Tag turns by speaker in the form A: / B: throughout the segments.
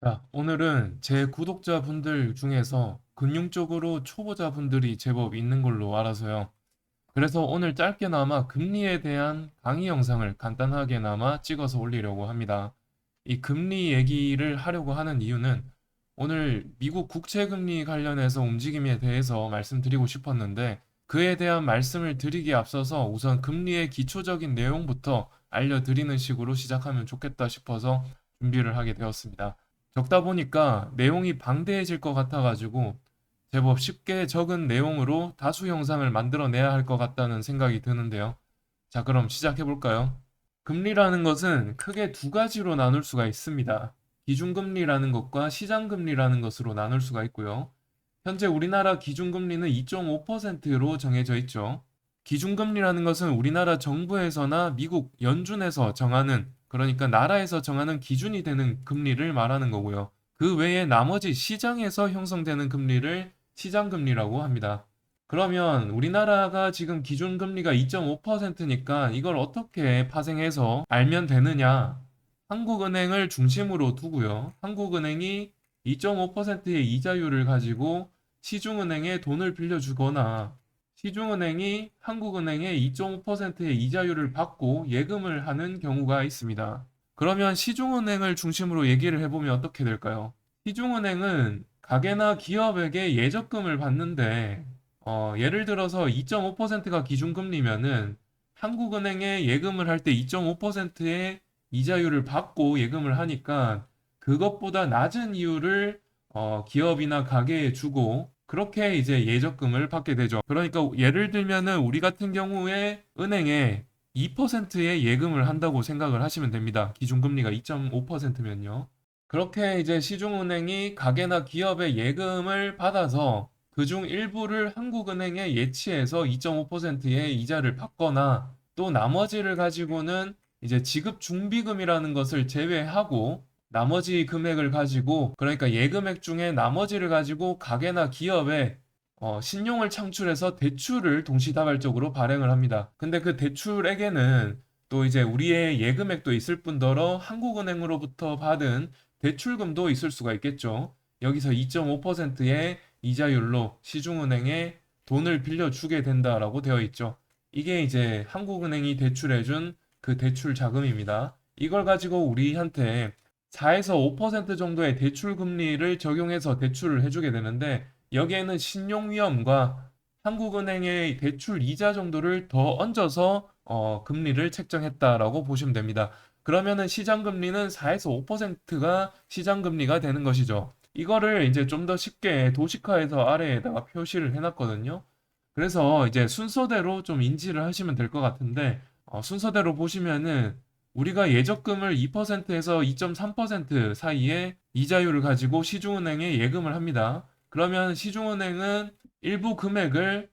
A: 자, 오늘은 제 구독자분들 중에서 금융 쪽으로 초보자분들이 제법 있는 걸로 알아서요. 그래서 오늘 짧게나마 금리에 대한 강의 영상을 간단하게나마 찍어서 올리려고 합니다. 이 금리 얘기를 하려고 하는 이유는 오늘 미국 국채금리 관련해서 움직임에 대해서 말씀드리고 싶었는데 그에 대한 말씀을 드리기에 앞서서 우선 금리의 기초적인 내용부터 알려드리는 식으로 시작하면 좋겠다 싶어서 준비를 하게 되었습니다. 적다 보니까 내용이 방대해질 것 같아가지고 제법 쉽게 적은 내용으로 다수 영상을 만들어내야 할 것 같다는 생각이 드는데요. 자, 그럼 시작해 볼까요? 금리라는 것은 크게 두 가지로 나눌 수가 있습니다. 기준금리라는 것과 시장금리라는 것으로 나눌 수가 있고요. 현재 우리나라 기준금리는 2.5%로 정해져 있죠. 기준금리라는 것은 우리나라 정부에서나 미국 연준에서 정하는, 그러니까 나라에서 정하는 기준이 되는 금리를 말하는 거고요. 그 외에 나머지 시장에서 형성되는 금리를 시장금리라고 합니다. 그러면 우리나라가 지금 기준금리가 2.5%니까 이걸 어떻게 파생해서 알면 되느냐? 한국은행을 중심으로 두고요. 한국은행이 2.5%의 이자율을 가지고 시중은행에 돈을 빌려주거나 시중은행이 한국은행에 2.5%의 이자율을 받고 예금을 하는 경우가 있습니다. 그러면 시중은행을 중심으로 얘기를 해보면 어떻게 될까요? 시중은행은 가게나 기업에게 예적금을 받는데 예를 들어서 2.5%가 기준금리면은 한국은행에 예금을 할 때 2.5%의 이자율을 받고 예금을 하니까 그것보다 낮은 이율을 기업이나 가게에 주고 그렇게 이제 예적금을 받게 되죠. 그러니까 예를 들면은 우리 같은 경우에 은행에 2%의 예금을 한다고 생각을 하시면 됩니다. 기준금리가 2.5%면요. 그렇게 이제 시중은행이 가게나 기업의 예금을 받아서 그중 일부를 한국은행에 예치해서 2.5%의 이자를 받거나 또 나머지를 가지고는 이제 지급 준비금이라는 것을 제외하고 나머지 금액을 가지고 그러니까 예금액 중에 나머지를 가지고 가게나 기업에 신용을 창출해서 대출을 동시다발적으로 발행을 합니다. 근데 그 대출에게는 또 이제 우리의 예금액도 있을 뿐더러 한국은행으로부터 받은 대출금도 있을 수가 있겠죠. 여기서 2.5%의 이자율로 시중은행에 돈을 빌려주게 된다라고 되어 있죠. 이게 이제 한국은행이 대출해준 그 대출 자금입니다. 이걸 가지고 우리한테 4에서 5% 정도의 대출 금리를 적용해서 대출을 해주게 되는데 여기에는 신용위험과 한국은행의 대출 이자 정도를 더 얹어서 금리를 책정했다라고 보시면 됩니다. 그러면은 시장금리는 4에서 5%가 시장금리가 되는 것이죠. 이거를 이제 좀 더 쉽게 도식화해서 아래에다가 표시를 해놨거든요. 그래서 이제 순서대로 좀 인지를 하시면 될 것 같은데 순서대로 보시면은 우리가 예적금을 2%에서 2.3% 사이에 이자율을 가지고 시중은행에 예금을 합니다. 그러면 시중은행은 일부 금액을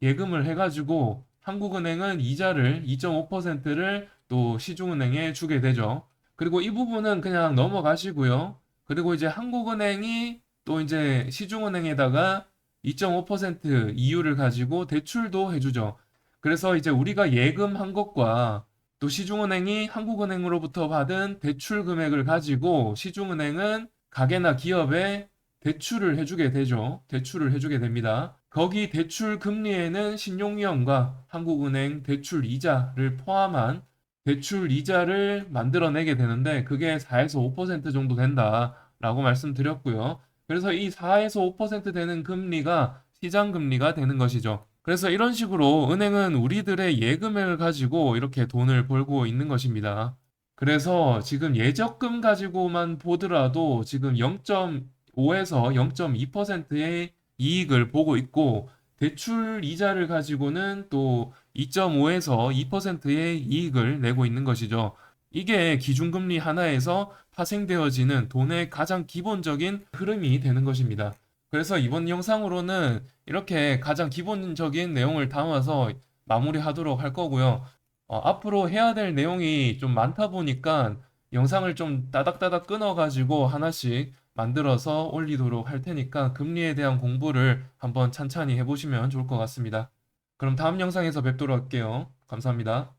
A: 예금을 해가지고 한국은행은 이자를 2.5%를 또 시중은행에 주게 되죠. 그리고 이 부분은 그냥 넘어가시고요. 그리고 이제 한국은행이 또 이제 시중은행에다가 2.5% 이율을 가지고 대출도 해주죠. 그래서 이제 우리가 예금한 것과 또 시중은행이 한국은행으로부터 받은 대출 금액을 가지고 시중은행은 가게나 기업에 대출을 해주게 되죠. 대출을 해주게 됩니다. 거기 대출 금리에는 신용위험과 한국은행 대출 이자를 포함한 대출 이자를 만들어내게 되는데 그게 4에서 5% 정도 된다라고 말씀드렸고요. 그래서 이 4에서 5% 되는 금리가 시장 금리가 되는 것이죠. 그래서 이런 식으로 은행은 우리들의 예금을 가지고 이렇게 돈을 벌고 있는 것입니다. 그래서 지금 예적금 가지고만 보더라도 지금 0.5에서 0.2%의 이익을 보고 있고 대출 이자를 가지고는 또 2.5에서 2%의 이익을 내고 있는 것이죠. 이게 기준금리 하나에서 파생되어지는 돈의 가장 기본적인 흐름이 되는 것입니다. 그래서 이번 영상으로는 이렇게 가장 기본적인 내용을 담아서 마무리하도록 할 거고요. 앞으로 해야 될 내용이 좀 많다 보니까 영상을 좀 따닥따닥 끊어가지고 하나씩 만들어서 올리도록 할 테니까 금리에 대한 공부를 한번 찬찬히 해보시면 좋을 것 같습니다. 그럼 다음 영상에서 뵙도록 할게요. 감사합니다.